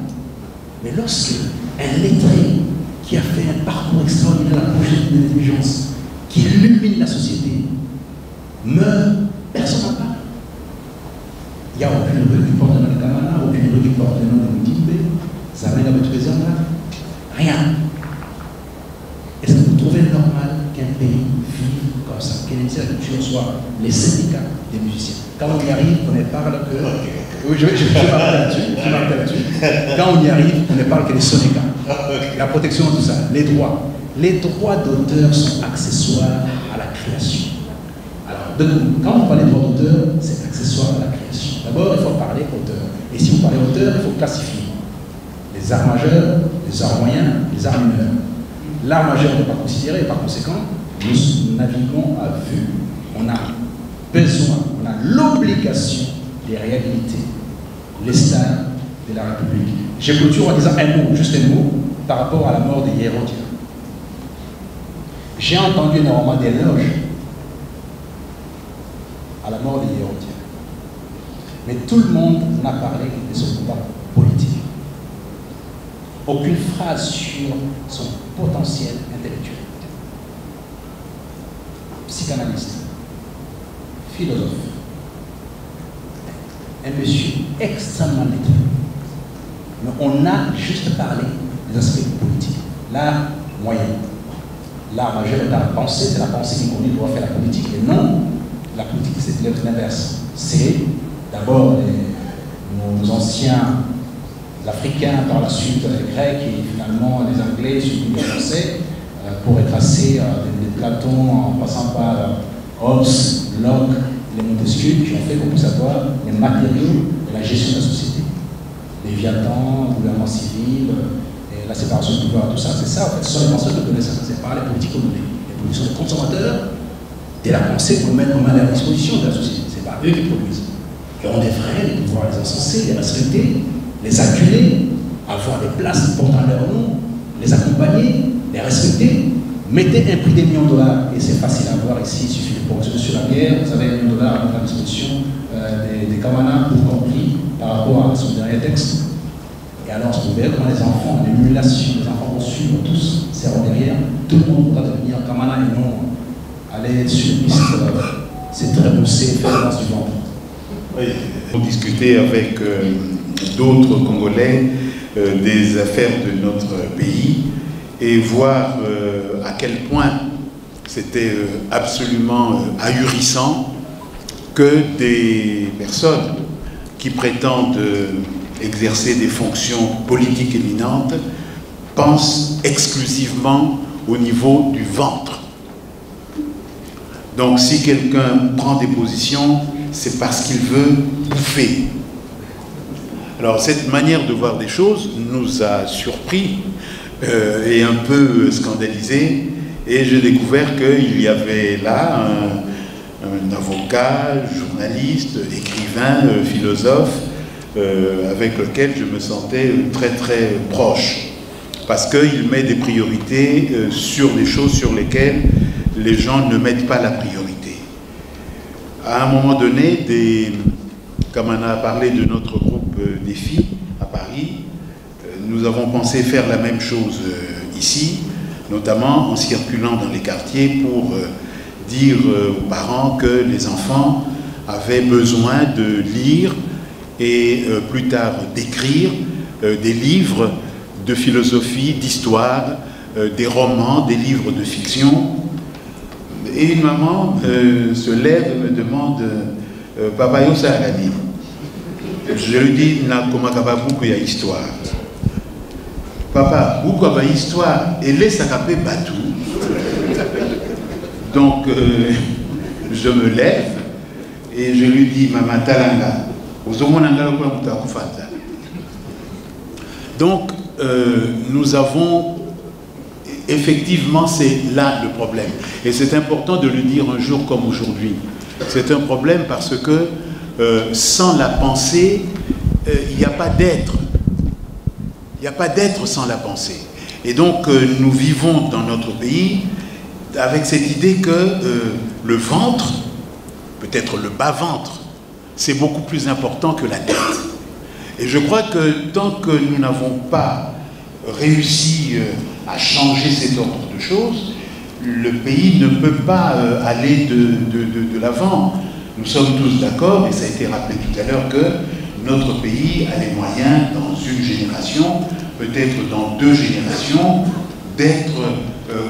Mais lorsque un lettré qui a fait un parcours extraordinaire à la prochaine de l'intelligence, qui illumine la société, meurt, personne n'en parle. Il n'y a aucune rue qui porte le nom de Kamana, aucune rue qui porte le nom de Moudimbe, ça n'a rien à mettre là. Rien. Est-ce que vous trouvez normal qu'un pays vive comme ça, qu'une culture soit les syndicats des musiciens? Quand on y arrive, on ne parle que... Oui, je m'arrête là-dessus. Quand on y arrive, on ne parle que des syndicats. La protection, tout ça, les droits. Les droits d'auteur sont accessoires à la création. Alors, quand on parle des droits d'auteur, c'est accessoire à la création. D'abord, il faut parler auteur. Et si vous parlez auteur, il faut classifier les arts majeurs, les arts moyens, les arts mineurs. L'art majeur n'est pas considéré, et par conséquent, nous naviguons à vue. On a besoin, on a l'obligation de réhabiliter les stars de la République. J'ai clôturé en disant un mot, juste un mot, par rapport à la mort de Hérodia. J'ai entendu énormément d'éloges à la mort de Hérodia. Mais tout le monde n'a parlé de son combat politique. Aucune phrase sur son potentiel intellectuel. Psychanalyste, philosophe, un monsieur extrêmement lettré. Mais on a juste parlé des aspects politiques. L'art moyen. L'art majeur est dans la pensée, c'est la pensée qui conduit doit faire la politique. Et non, la politique c'est l'inverse. C'est d'abord nos anciens Africains, par la suite les Grecs et finalement les Anglais, surtout les Français, pour retracer des Platon en passant par Hobbes, Locke, les Montesquieu, qui ont fait qu'on puisse avoir les matériaux de la gestion de la société. Léviathan, le gouvernement civil, et la séparation du pouvoir, tout ça, c'est ça en fait, ce sont les penseurs de connaissance, c'est par les politiques qu'on met. Les politiques sont les consommateurs de la pensée qu'on met à la disposition de la société, c'est pas eux qui produisent. Et on devrait les pouvoir les encenser, les respecter, les acculer, avoir des places portant leur nom, les accompagner, les respecter. Mettez un prix des millions de dollars, et c'est facile à voir ici, il suffit de ponctionner sur la guerre, vous avez 1 million de dollars à la disposition des Kamana pour compris par rapport à son dernier texte. Et alors, vous verrez comment les enfants, l'émulation, les enfants vont suivre tous, seront derrière, tout le monde va devenir Kamana et non aller sur une piste, c'est très poussé, faire la danse du ventre. Oui, pour discuter avec d'autres Congolais des affaires de notre pays et voir à quel point c'était absolument ahurissant que des personnes qui prétendent exercer des fonctions politiques éminentes pensent exclusivement au niveau du ventre. Donc si quelqu'un prend des positions, c'est parce qu'il veut bouffer. Alors cette manière de voir des choses nous a surpris et un peu scandalisé, et j'ai découvert qu'il y avait là un avocat, journaliste, écrivain, philosophe, avec lequel je me sentais très très proche, parce qu'il met des priorités sur des choses sur lesquelles les gens ne mettent pas la priorité. À un moment donné, comme on a parlé de notre groupe Défi à Paris, nous avons pensé faire la même chose ici. notamment en circulant dans les quartiers pour dire aux parents que les enfants avaient besoin de lire et plus tard d'écrire des livres de philosophie, d'histoire, des romans, des livres de fiction. Et une maman se lève et me demande « Papa, yo ça a dit ?» Je lui dis « Na komakaba beaucoup ya histoire. » Papa, beaucoup ya histoire et laisse à caper batou. Donc je me lève et je lui dis « Maman talanga, ozomonanga lokwa mutakufata. » Donc nous avons effectivement, c'est là le problème. Et c'est important de le dire un jour comme aujourd'hui. C'est un problème parce que sans la pensée, il n'y a pas d'être. Il n'y a pas d'être sans la pensée. Et donc, nous vivons dans notre pays avec cette idée que le ventre, peut-être le bas-ventre, c'est beaucoup plus important que la tête. Et je crois que tant que nous n'avons pas réussi à changer cet ordre de choses, le pays ne peut pas aller de l'avant. Nous sommes tous d'accord, et ça a été rappelé tout à l'heure, que notre pays a les moyens, dans une génération, peut-être dans 2 générations, d'être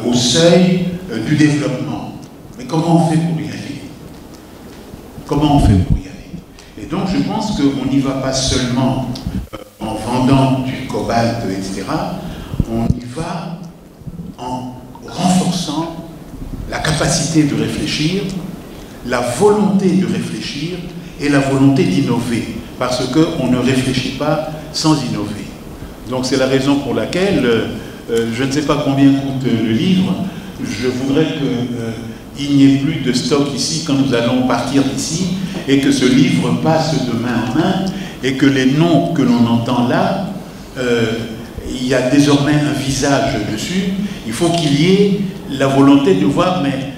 au seuil du développement. Mais comment on fait pour y aller? Comment on fait pour y aller? Et donc je pense qu'on n'y va pas seulement en vendant du cobalt, etc. On y va en renforçant la capacité de réfléchir, la volonté de réfléchir et la volonté d'innover, parce qu'on ne réfléchit pas sans innover. Donc c'est la raison pour laquelle, je ne sais pas combien coûte le livre, je voudrais qu'il n'y ait plus de stock ici quand nous allons partir d'ici, et que ce livre passe de main en main, et que les noms que l'on entend là, il y a désormais un visage dessus. Il faut qu'il y ait la volonté de voir, mais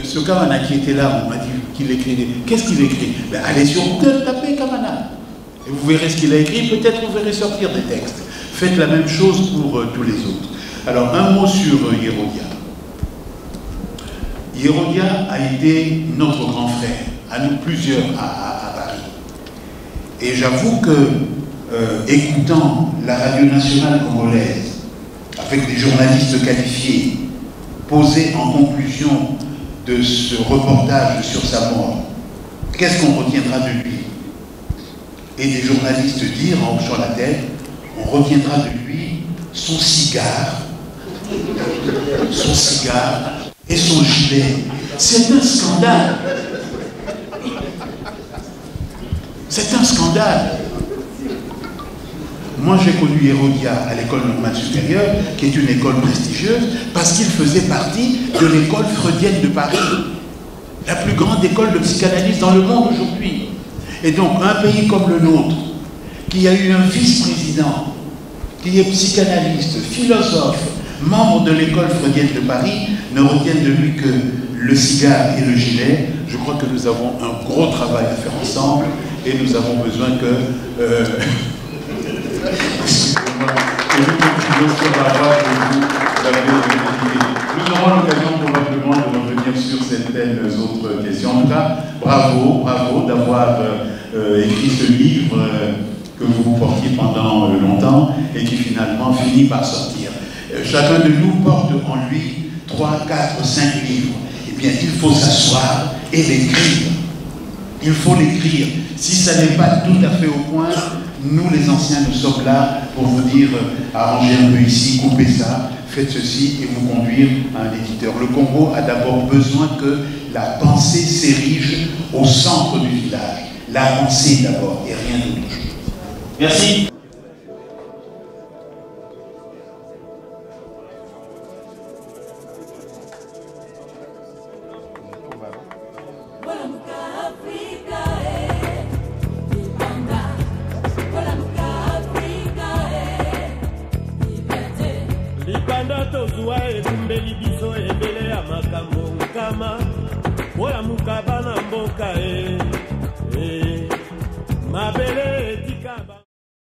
ce Kamana qui était là, on m'a dit qu'il écrivait. Qu'est-ce qu'il écrit? Ben, allez sur Google, tapez Kamana. Et vous verrez ce qu'il a écrit, peut-être vous verrez sortir des textes. Faites la même chose pour tous les autres. Alors, un mot sur Hérodia. Hérodia a été notre grand frère, à nous plusieurs à Paris. Et j'avoue que, écoutant la radio nationale congolaise, avec des journalistes qualifiés, poser en conclusion de ce reportage sur sa mort, qu'est-ce qu'on retiendra de lui? Et des journalistes dire, en hochant la tête, on retiendra de lui son cigare et son gilet. C'est un scandale. C'est un scandale. Moi, j'ai connu Hérodia à l'école normale supérieure, qui est une école prestigieuse, parce qu'il faisait partie de l'école freudienne de Paris, la plus grande école de psychanalyse dans le monde aujourd'hui. Et donc, un pays comme le nôtre, qui a eu un vice-président, qui est psychanalyste, philosophe, membre de l'école freudienne de Paris, ne retiennent de lui que le cigare et le gilet. Je crois que nous avons un gros travail à faire ensemble, et nous avons besoin que... Excusez-moi, que nous continuions sur la voie que nous aurons l'occasion probablement de revenir sur certaines autres questions. En tout cas, bravo, bravo d'avoir écrit ce livre que vous portiez pendant longtemps et qui finalement finit par sortir. Chacun de nous porte en lui 3, 4, 5 livres. Eh bien, il faut s'asseoir et l'écrire. Il faut l'écrire. Si ça n'est pas tout à fait au point, nous les anciens, nous sommes là pour vous dire, arrangez un peu ici, coupez ça, faites ceci et vous conduire à un éditeur. Le Congo a d'abord besoin que la pensée s'érige au centre du village. La pensée d'abord et rien d'autre chose. Merci. Ma